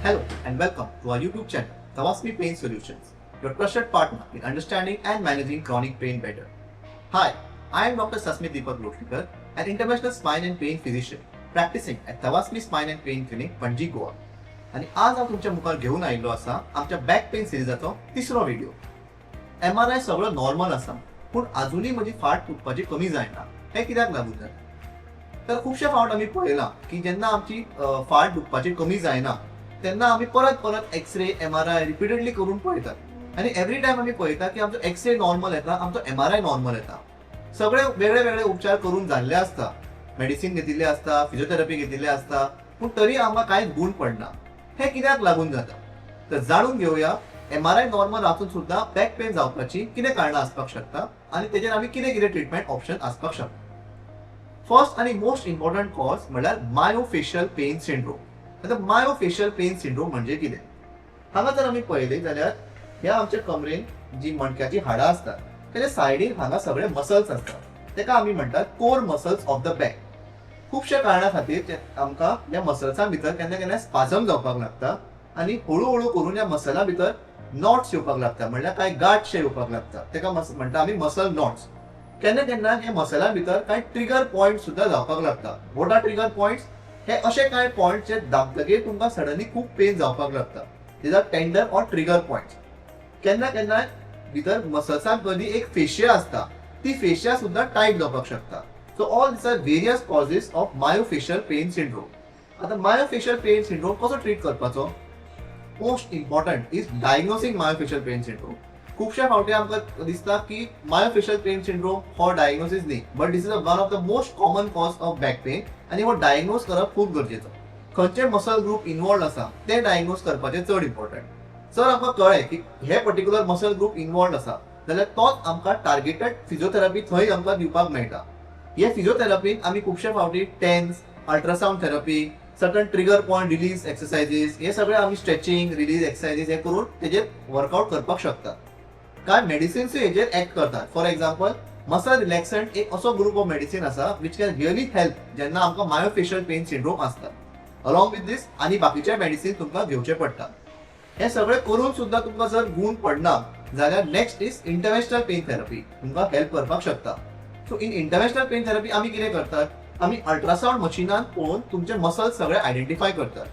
Hello and welcome to our YouTube channel, Tawasmi Pain Solutions, your trusted partner in understanding and managing chronic pain better. Hi, I am Dr. Sasmit Deepak Lotkar, an international spine and pain physician practicing at Tawasmi Spine and Pain Clinic, Panji, Goa. आणि आज हांव तुमच्या मुखार घेऊन आयिल्लो आसा आमच्या back pain सिरीजाचो तिसरो व्हिडिओ. MRI सगळं नॉर्मल आसा, पूण अजूनही म्हजी फाट तुटपाची कमी जायना. हे कित्याक लागून जाता? तर खुबशे फावट आमी पळयलां की जेन्ना आमची फाट दुखपाची कमी जायना तेन्ना आमी परत परत एक्सरे MRI रिपीटेडली करून पळयतात आणि एवरी टायम आमी पळयता की आमचो एक्सरे नॉर्मल येता, आमचो MRI नॉर्मल येता. सगळे वेगळे वेगळे उपचार करून जाल्ले आसता, मेडिसिन घेतिल्ले आसता, फिजिओथेरपी घेतिल्ले आसता, पूण तरी आमकां कांयच गूण पडना. हे कित्याक लागून जाता? तर जाणून घेवया MRI नॉर्मल आसून सुद्धा बॅक पेन जावपाची कितें कारणां आसपाक शकता आणि तेजेर आमी कितें कितें ट्रीटमेंट ऑप्शन आसपाक शकता. फर्स्ट आणि मोस्ट इम्पॉर्टंट कॉज म्हळ्यार मायोफेशियल पेन सिंड्रोम. आता मायोफेशियल पेन सिंड्रोम म्हणजे कितें? हांगा जर आमी पळयलें जाल्यार ह्या आमच्या कमरेन जी मणक्याची हाडां असतात तेजे सायडीन हांगा सगळे मसल्स असतात, तेका आमी म्हणटात core muscles of the back. खुबशा कारणां खातीर आमकां ह्या मसल्सां भितर केन्ना केन्ना स्पाझम जावपाक लागता आणि हळू करून ह्या मसला भितर नॉट्स येवपाक लागता, म्हणल्यार कांय गांठशे येवपाक लागता, तेका म्हणटा आमी मसल नॉट्स. केन्ना केन्ना हे मसला भितर कांय ट्रिगर पॉइंट सुद्धा जावपाक लागता. What are trigger points? हे असे कांय पॉइंट जे दाबतकीर तुमकां सडनली खूप पेन जावपाक लागता. These are tender or trigger points. केन्ना केन्ना भितर मसल्सां मदीं एक फेशिया असता, ती फेशिया सुद्धा टाईट जावपाक शकता. So all this are various causes of myofascial pain syndrome. आता मायोफेशियल पेन सिंड्रोम कसो ट्रीट करपाचो? Most important is diagnosing myofascial pain syndrome. खुबशा फावटी आमकां दिसता की मायोफेशियल पेन सिंड्रोम हो डायग्नोसिस न्ही, but this is one of the most common cause of back pain आणि हो डायग्नोज करप खूप गरजेचो. खंयचे मसल ग्रुप इन्वॉल्व आसा ते डायग्नोज करपाचें चड इम्पॉर्टंट. जर आमकां कळ्ळें की हे पर्टिक्युलर मसल ग्रुप इन्वॉल्व आसा जाल्यार तोच आमकां टार्गेटेड फिजिओथेरपी थंय आमकां दिवपाक मेळटा. हे फिजिओथेरपीन आमी खुबशे फावटी TENS, ultrasound therapy, certain trigger point release exercises, हे सगळे आमी स्ट्रेचिंग रिलीज एक्सरसाइजीस हे करून तेजेर वर्कआउट करपाक शकतात. काय मेडिसिन्स हेजेर एक्ट करतात. फॉर एक्झाम्पल मसल रिलॅक्संट एक असो ग्रुप ऑफ मेडिसिन आसा विच कॅन रियली हेल्प जेन्ना आमकां मायोफेशियल पेन सिंड्रोम आसता. अलॉंग विथ दीस आनी बाकीचे मेडिसिन तुमकां घेवचे पडटा. हे सगळे करून सुद्धा तुमकां जर गूण पडना जाल्यार next is interventional pen therapy तुमकां हेल्प करपाक शकता. सो इन इंटरव्हेन्शनल पेन थेरपी आमी कितें करतात? आमी अल्ट्रासाउंड मशिनान पळोवन तुमचे मसल्स सगळे आयडेंटिफाय करतात.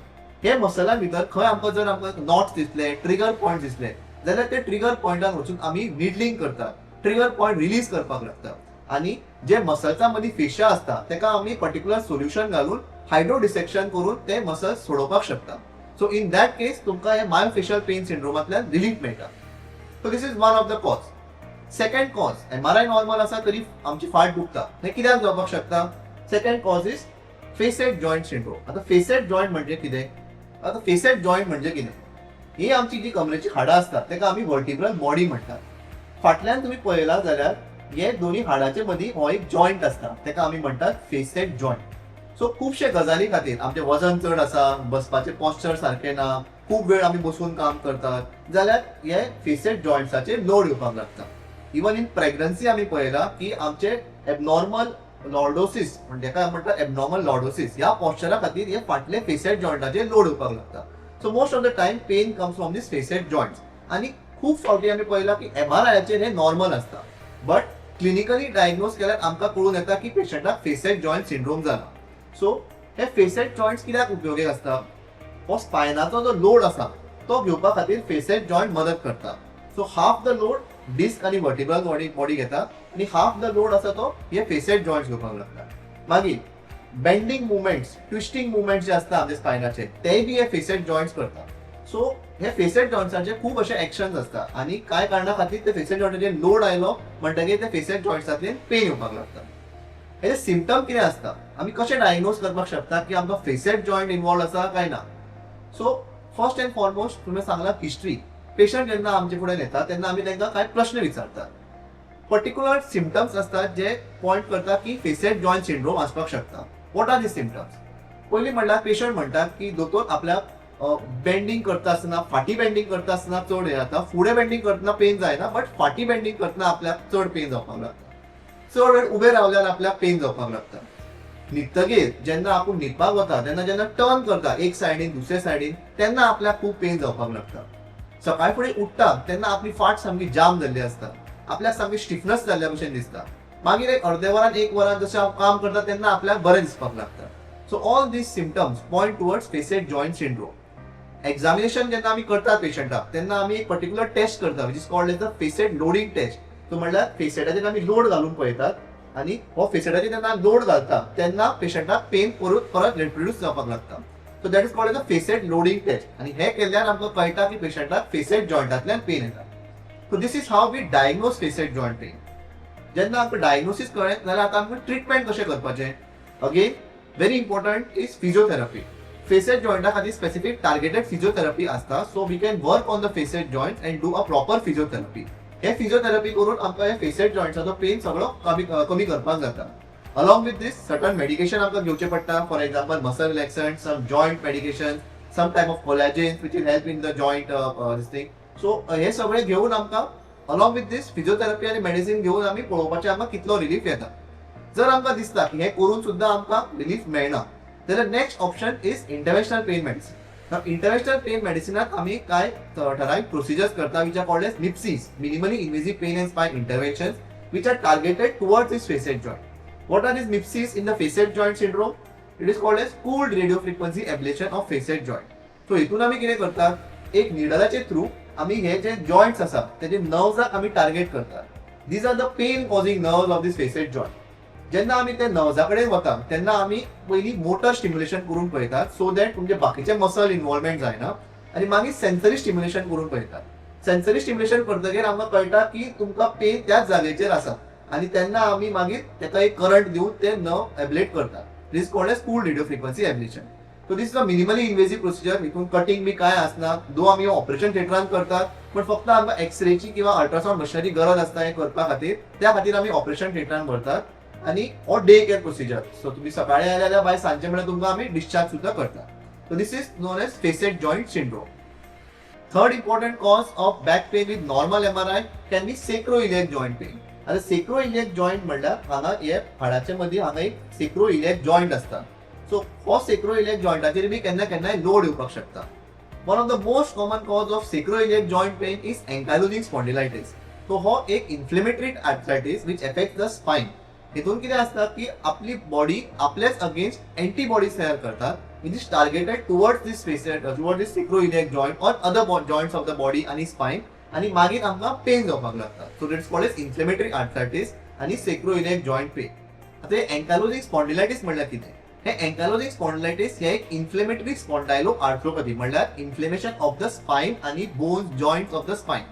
हे मसलां भितर खंय आमकां नॉट्स दिसले, ट्रिगर पॉइंट दिसले जाल्यार ते ट्रिगर पॉइंटार वचून आमी निडलिंग करतात, ट्रिगर पॉइंट रिलीज करपाक लागतात आणि जे मसल्सां मदीं फेशिया असता तेका आमी पर्टिक्युलर सोल्युशन घालून हायड्रो डिसेक्शन करून ते मसल्स सोडोवपाक शकता. सो इन दॅट केस तुमकां हे मायोफेशियल पेन सिंड्रोमांतल्यान रिलीफ मेळटा. So this is one of the cause. Second cause, MRI normal आसा तरी आमची फाट दुखता, हे कित्याक जावपाक शकता? Second cause is facet joint syndrome. आता फेसेट जॉइंट म्हणजे कितें? आता फेसेट जॉइंट म्हणजे कितें? ही आमची जी कमरेची हाडां असतात तेका आमी वर्टिब्रल बॉडी म्हणटात. फाटल्यान तुम्ही पळयला जाल्यार हे दोन्ही हाडांचे मदीं हो एक जॉइंट असता, तेका आमी म्हणटात फेसेट जॉइंट. सो खुबशे गजाली खातीर आमचें वजन चड आसा, बसपाचें पॉस्चर सारकें ना, खूब वेळ आमी बसून काम करतात जाल्यार हे फेसेट जॉइंट्साचेर लोड येवपाक लागता. इवन इन प्रेग्नन्सी आमी पळयला की आमचे एबनॉर्मल लॉर्डोसिस म्हणजे काय म्हणतात एबनॉर्मल लॉर्डोसिस ह्या पॉस्चरा खातीर हे फाटले फेसेट जॉइंटाचेर लोड येवपाक लागता. So most of the time pain comes from this facet joints. आणि खूप फावटी आमी पळयला की MRIचेर हे नॉर्मल असता, बट क्लिनिकली डायग्नोज केल्यार आमकां कळून येता की पेशंटाक फेसेट जॉइंट सिंड्रोम जाला. सो हे फेसेट जॉइंट्स कित्याक उपयोगी असता? हो स्पायनाचो जो लोड आसा तो घेवपा खातीर फेसेट जॉइंट मदत करता. So half the load disc आणि वर्टिब्रल बॉडी घेता आणि हाफ द लोड आसा तो हे फेसेट जॉइंट्स घेवपाक लागता. मागीर बेंडिंग मुवमेंट्स, ट्विस्टिंग मुवमेंट्स जे असता आमचे स्पायनाचे ते बी हे फेसेट जॉइंट्स करता. सो हे फेसेट जॉइंट्सांचे खूप असे ऍक्शन्स असता आणि काय कारणां खातीर ते फेसेट जॉइंटाचेर लोड आयलो म्हणटकीर ते फेसेट जॉइंट्सांतल्यान पेन येवपाक लागता. हेचे सिम्पटम कितें असता? आमी कशें डायग्नोज करपाक शकता की आमकां फेसेट जॉइंट इन्वॉल्व आसा काय ना? सो फर्स्ट अँड फॉरमोस्ट तुमी सांगला हिस्ट्री. पेशंट जेन्ना आमचे फुडें येता तेन्ना आमी तांकां कांय प्रश्न विचारतात. पर्टिक्युलर सिम्पटम्स असतात जे पॉइंट करता की फेसेट जॉइंट सिंड्रोम आसपाक शकता. What are this symptoms? पयलीं म्हणल्यार पेशंट म्हणटा की दोतोर आपल्याक बेंडिंग करता आसतना, फाटी बेंडिंग करता आसतना चड हे जाता, फुडें बेंडिंग करतना पेन जायना, बट फाटी बेंडिंग करतना आपल्याक चड पेन जावपाक लागता. चड वेळ उबे रावल्यार आपल्याक पेन जावपाक लागता. न्हिदतगीर जेन्ना आपूण न्हिदपाक वता तेन्ना जेन्ना टर्न करता एक सायडीन दुसरे सायडीन तेन्ना आपल्याक खूब पेन जावपाक लागता. सकाळी फुडें उठटा तेन्ना आपली फाट सामकी जाम जाल्ली आसता, आपल्याक सामकी स्टिफनस जाल्ल्या भशेन दिसता. मागीर एक अर्दे वरान एक वरान जशें हांव काम करता तेन्ना आपल्याक बरें दिसपाक लागता. So all this symptoms point towards facet joint syndrome. Examination जेन्ना आमी करतात पेशंटाक तेन्ना आमी एक पर्टिक्युलर टेस्ट करता which is called as the facet loading test. तो म्हणल्यार फेसेटाचेर आमी लोड घालून पळयतात आनी हो फेसेटाचेर जेन्ना लोड घालता तेन्ना पेशंटाक पेन परत रिप्रोड्यूस जावपाक लागता. So that is called as the facet loading test आनी हे केल्ल्यान आमकां कळटा की पेशंटाक फेसेट जॉइंटांतल्यान पेन येता. So this is how we diagnose facet joint pain. जेन्ना आमकां डायग्नोसीस कळ्ळें जाल्यार आतां आमकां ट्रिटमेंट कशें करपाचें. Again very important is physiotherapy. Facet जॉइंटा खातीर स्पेसिफीक टार्गेटेड फिजिओथेरपी आसता. So we can work on the facet joint and do a proper physiotherapy. हे फिजिओथेरपी करून आमकां हे फेसेट जॉइंट्साचो पेन सगळो कमी करपाक जाता. Along with these certain medication आमकां घेवचें पडटा. For example muscle relaxant, some joint medication, some type of collagens which will help in the joint this thing. So हे सगळे घेवन आमकां अलॉंग विथ दीस फिजिओथेरपी आनी मेडिसीन घेवन आमी पळोवपाचें आमकां कितलो रिलीफ येता. जर आमकां दिसता की हे करून सुद्दां आमकां रिलीफ मेळना जाल्यार next option is interventional pain medicine. Interventional pain मेडिसिनात आम्ही काय ठराविक प्रोसिजर्स करता which are called as MIPSIs, minimally invasive pain and spine interventions which are targeted towards this facet joint. What are these MIPSs in the facet joint syndrome? It is called as cooled radiofrequency ablation of facet joint. So हितून आम्ही कितें करतात, एक निडलाचे through आम्ही हे जे joints आसा तेजे नर्व्साक आम्ही टार्गेट करतात. These are the pain causing nerves of this facet joint. जेन्ना आम्ही त्या नर्व्सा कडेन वता तेन्ना आम्ही पयलीं मोटर स्टिम्युलेशन करून पळयतात सो दॅट तुमचे बाकीचे मसल इन्वॉल्वमेंट जायना आनी मागीर सेन्सरी स्टिम्युलेशन करून पळयतात. सेन्सरी स्टिम्युलेशन करतकीर आमकां कळटा की तुमकां पेन त्याच जागेचेर आसा आनी तेन्ना आमी मागीर ताका एक करंट दिवन ते नर्व एब्लेट करतात. This called as cooled radio frequency ablation. So this is a minimally invasive procedure. हितून कटिंग बी काय आसना. दो आमी ऑपरेशन थिएटरान करतात पण फक्त आमकां एक्सरेची किंवा अल्ट्रासाउंड मशिनरी गरज आसता हे करपा खातीर. त्या खातीर आमी ऑपरेशन थिएटरान व्हरतात आनी हो डे केअर प्रोसिजर. सो तुमी सकाळी आयले जाल्यार बाय सांजे म्हळ्यार तुमकां आमी डिस्चार्ज सुद्दां करतात. So this is known as facet joint syndrome. Third important cause of back pain with normal MRI can be sacroiliac joint pain. आता sacroiliac joint म्हणल्यार हांगा हे हाडाचे मदीं हांगा एक sacroiliac joint आसता. सो हो sacroiliac jointaचेर बी केन्ना केन्नाय लोड येवपाक शकता. One of the most common cause of sacroiliac joint pain is ankylosing spondylitis. So हो एक inflammatory arthritis which affects the spine. हितून कितें आसता की आपली बॉडी आपल्याच अगेन्स्ट एंटीबॉडीज तयार करतात which is targeted towards this facet, towards this sacroiliac joint or other joints of the body आणि spine आणि मागीर आमकां पेन जावपाक लागता. So it's called as inflammatory arthritis आणि sacroiliac joint pain. आता हे एंकायलोजिंग स्पॉन्डिलायटिस म्हणल्यार कितें? हे एंकायलोजिंग स्पॉन्डिलायटिस हे एक इन्फ्लेमेटरी स्पॉन्डायलो आर्थ्रोपॅथी म्हणल्यार इन्फ्लेमेशन ऑफ द स्पाइन आणि bones joints of the spine.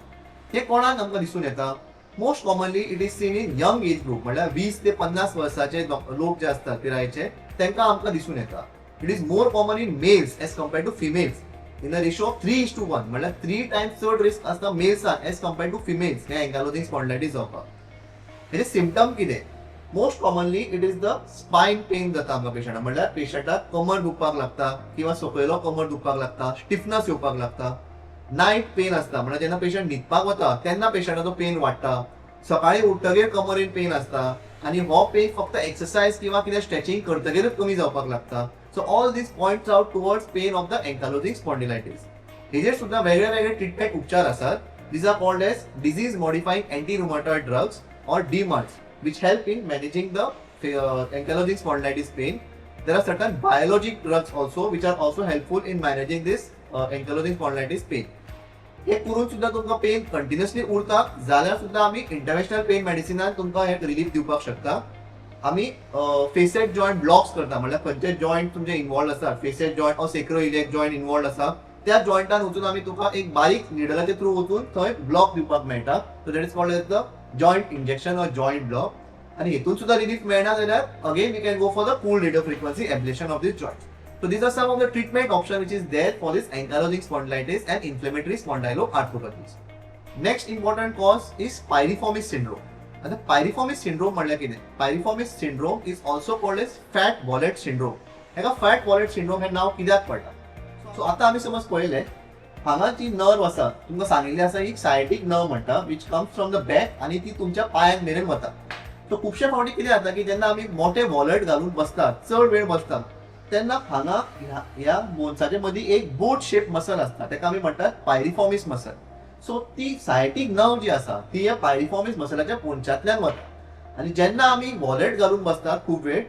हे कोणाक आमकां दिसून येता? Most commonly it is seen in young age group म्हणल्यार 20 ते 50 वर्साचे लोक जे असतात पिरायेचे तांकां आमकां दिसून येता. It is more common in males as compared to females. In a ratio of 3:1, मतलब 3 times चड risk असता males as compared to females. हे ankylosing spondylitis जावपाक. हेचे symptom कितें? Most commonly it is the spine pain जाता आमकां पेशंटाक. म्हणल्यार पेशंटाक कमर दुखपाक लागता किंवा सकयलो कमर दुखपाक लागता, स्टिफनस येवपाक लागता. नाईट पेन असता म्हणल्यार जेन्ना पेशंट न्हिदपाक वता तेन्ना पेशंटाचो पेन वाडटा. सकाळी उठतकीर कमरेन पेन असता आणि हो पेन फक्त एक्सरसाइज किंवा कितें स्ट्रेचिंग करतकीरच कमी जावपाक लागता. So all this points out towards pain of the ankylosing spondylitis. हेजेर सुद्दां वेगळे वेगळे ट्रीटमेंट उपचार आसात. These are called as disease modifying anti-rheumatoid drugs or DMARDs which help in managing the ankylosing spondylitis pain. There are certain biologic drugs also which are also helpful in managing this ankylosing spondylitis pain. हे करून सुद्दां तुमकां pen continuously उरता जाल्यार सुद्दां आमी इंटरव्हेन्शनल pen मेडिसिनान तुमकां हे रिलीफ दिवपाक शकता. आम्ही फेसेट जॉइंट ब्लॉक्स करता म्हणल्यार खंयचे जॉइंट तुमचे इन्वॉल्व आसा, facet joint or sacroiliac joint involve आसा त्या जॉइंटान वचून आमी तुका एक बारीक निडलाचे थ्रू वचून थंय ब्लॉक दिवपाक मेळटा. So that is called as the joint injection or joint block. आणि हेतून सुद्दां रिलीफ मेळना जाल्यार again we can go for the cooled radio frequency ablation of this joint. So these are some of the treatment options which is there for this ankylosing spondylitis and inflammatory spondyloarthropathies. Next important cause is pyriformis syndrome. आता piriformis syndrome म्हणल्यार कितें? Piriformis syndrome is also called as fat wallet syndrome. हेका fat wallet syndrome हे नाव कित्याक पडटा? So आता आमी समज पळयलें हांगा जी नर्व आसा तुमकां सांगिल्ली आसा एक सायटिक नर्व म्हणटा which comes from the back आनी ती तुमच्या पांयां मेरेन वता. सो खुबशे फावटी कितें जाता की जेन्ना आमी मोठे वॉलेट घालून बसतात, चड वेळ बसतात, तेन्ना हांगा ह्या बोन्साच्या मदीं एक बोट शेप मसल आसता, तेका आमी म्हणटात पायरिफॉर्मिस मसल. सो ती सायटीक नर्व जी आसा ती ह्या पायरिफॉर्मिस मसलाच्या पोंच्यातल्यान वता आनी जेन्ना आमी वॉलेट घालून बसतात खूब वेळ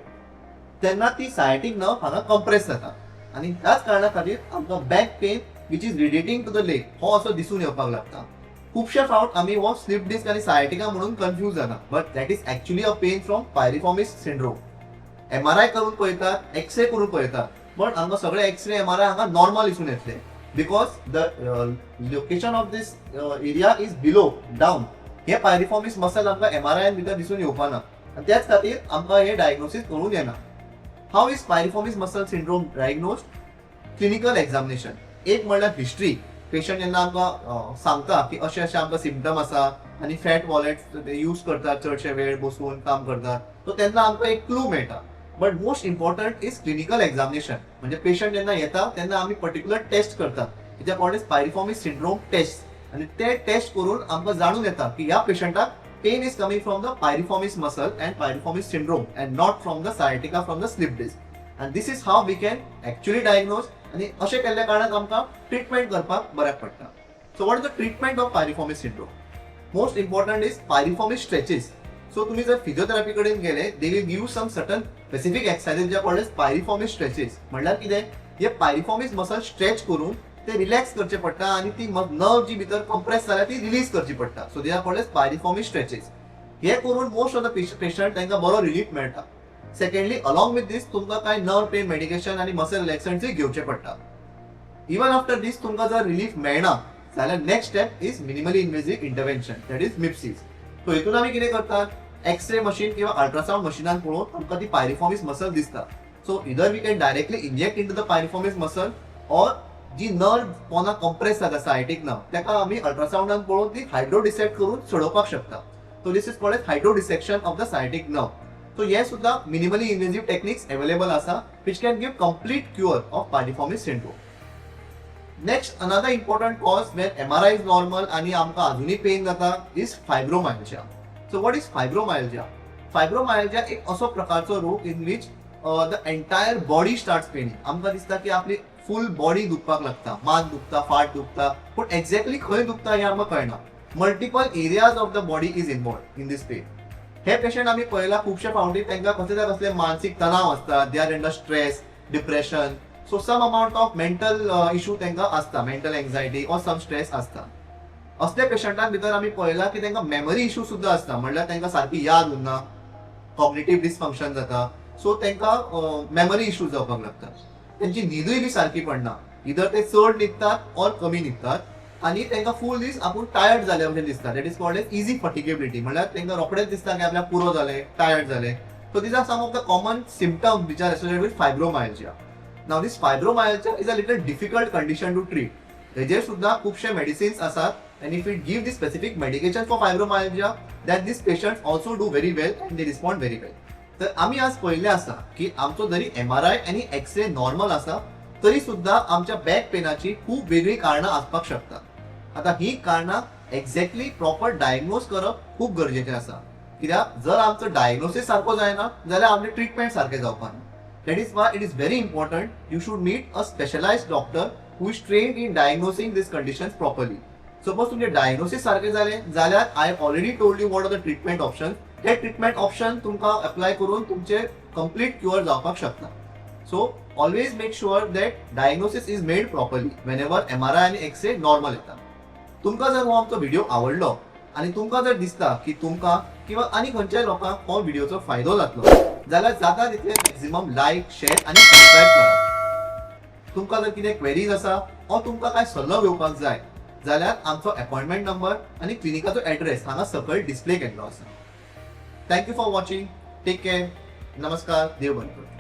तेन्ना ती सायटीक नर्व हांगा कंप्रेस जाता आनी त्याच कारणां खातीर आमकां back pain which is relating to the leg हो असो दिसून येवपाक लागता. खुबशे फावट आमी हो स्लिप डिस्क आनी सायटिका म्हणून कन्फ्यूज जाता, but that is actually a pain from piriformis syndrome. MRI करून पळयतात, एक्सरे करून पळयतात, बट हांगा सगळे एक्सरे MRI हांगा नॉर्मल दिसून येतले because the location of this area is below down. हे पायरिफॉर्मिस मसल आमकां MRI भितर दिसून येवपाना आनी त्याच खातीर आमकां हे डायग्नोसीस करून येना. How is piriformis muscle syndrome diagnosed? Clinical examination. एक म्हणल्यार हिस्ट्री. पेशंट जेन्ना आमकां सांगता की अशें अशें आमकां सिम्पटम आसा आनी फॅट वॉलेट ते यूज करतात चडशे वेळ बसून काम करतात, सो तेन्ना आमकां एक क्लू मेळटा. But most important is clinical examination. म्हणजे पेशंट जेन्ना येता तेन्ना आमी पर्टिक्युलर टेस्ट करतात, कित्याक called is piriformis syndrome test, आनी ते टेस्ट करून आमकां जाणून येता की ह्या पेशंटाक pain is coming from the piriformis muscle and piriformis syndrome and not from the sciatica from the slip disc. And this is how we can actually diagnose आनी अशें केल्ल्या कारणान आमकां ट्रिटमेंट करपाक बऱ्याक पडटा. So what is the treatment of piriformis syndrome? Most important is piriformis stretches. So तुम्ही जर फिजिओथेरपी कडेन गेले, they will give some certain specific exercises जे कॉल्ड एज पायरिफॉर्मिस स्ट्रेचेस. म्हणल्यार कितें, हे पायरिफॉर्मिस मसल स्ट्रेच करून ते रिलॅक्स करचे पडटा आनी ती नर्व जी भितर कंप्रेस जाल्या ती रिलीज करची पडटा. So they are called as piriformis stretches. हे करून मोस्ट ऑफ द पेशंट तांकां बरो रिलीफ मेळटा. सेकंडली, अलॉंग विथ दीस तुमकां कांय नर्व पेन मेडिकेशन आनी मसल रिलॅक्संट्स घेवचे पडटा. इवन आफ्टर दीस तुमकां जर रिलीफ मेळना जाल्यार next step is minimally invasive intervention, that is MIPSIs. So हितून आमी कितें करतात, एक्सरे मशीन किंवा अल्ट्रासाउंड मशिनान पळोवन आमकां ती पायरिफॉर्मिस मसल दिसता. सो इधर we can directly inject in to the piriformis muscle, or जी नर्व पोना कंप्रेस जाता सायटीक नर्व तेका आमी अल्ट्रासाउंडान पळोवन ती हायड्रो डिसेक्ट करून सोडोवपाक शकता. So this is called as hydro dissection of the sciatic nerve. So हे सुद्धा मिनिमली इन्वेसिव्ह टेक्निक्स अवेलेबल आसा which can give complete cure of piriformis syndrome. Next, another important cause when MRI is normal आणि आमकां अजुनूय pain जाता is fibromyalgia. So what is fibromyalgia? Fibromyalgia एक असो प्रकारचो रोग in which the entire body starts paining. आमकां दिसता की आपली फूल बॉडी दुखपाक लागता, मान दुखता, फाट दुखता, पूण एक्झॅक्टली खंय दुखता हें आमकां कळना. Multiple areas of the body is involve in this pain. हे पेशंट आमी पळयला खुबशे फावटी तांकां कसले मानसीक तणाव आसता, they are under stress, depression, so some amount of mental issue तांकां आसता, mental anxiety or some stress आसता. असल्या पेशंटां भितर आमी पळयला की तांकां मेमरी इश्यू सुद्दां आसता, म्हणल्यार तांकां सारकी याद उरना, कॉग्निटिव्ह डिसफंक्शन जाता, सो तांकां मेमरी इश्यू जावपाक लागता. तांची न्हिदूय बी सारकी पडना, इधर ते चड न्हिदतात ऑर कमी न्हिदतात आनी तांकां फूल दीस आपूण टायर्ड जाले अशें दिसता. That is called as easy fatigability. म्हणल्यार तांकां रोखडेंच दिसता की आपल्याक पुरो जालें, टायर्ड जालें. So these are some of the common symptoms which are associated with fibromyalgia. Now this fibromyalgia is a little difficult condition to treat. हेजेर सुद्दां खुबशे मेडिसिन्स आसात, and if we give this specific medication for fibromyalgia, then these patients also do very well and they respond very well. तर आम्ही आज पहिले आसा की आमचो जरी MRI आणि एक्सरे नॉर्मल आसा तरी सुद्धा आमच्या बॅक पेनाची खूप वेगळी कारणां आसपाक शकतात. आता ही कारणां एक्झॅक्टली प्रॉपर डायग्नोज करप खूप गरजेचें आसा, कित्याक जर आमचो डायग्नोसिस सारको जायना जाल्यार आमचें ट्रीटमेंट सारकें जावपाना. That is why it is very important you should meet a specialised doctor who is trained in diagnosing this conditions properly. Suppose तुमचे डायग्नोसिस सारखे झाले जाल्यार I have already told you what are the treatment option. ते treatment option तुमकां apply करून तुमचे complete cure जावपाक शकता. So always make sure that diagnosis is made properly whenever MRI आणि एक्सरे नॉर्मल येता. तुमकां जर हो आमचो व्हिडिओ आवडलो आणि तुमकां जर दिसता की तुमकां किंवा आनी खंयच्याय लोकांक हो व्हिडिओचो फायदो जातलो जाल्यार जाता तितले मॅक्झिमम लायक, शेअर आणि सबस्क्राईब करा. तुमकां जर कितें क्वेरीज आसा वा तुमकां काय सल्लो घेवपाक जाय जाल्यार आमचो अपॉइंटमेंट नंबर आणि क्लिनिकाचो एड्रेस हांगा सकयल डिस्प्ले केल्लो आसा. Thank you for watching. Take care. नमस्कार. देव बरें करूं.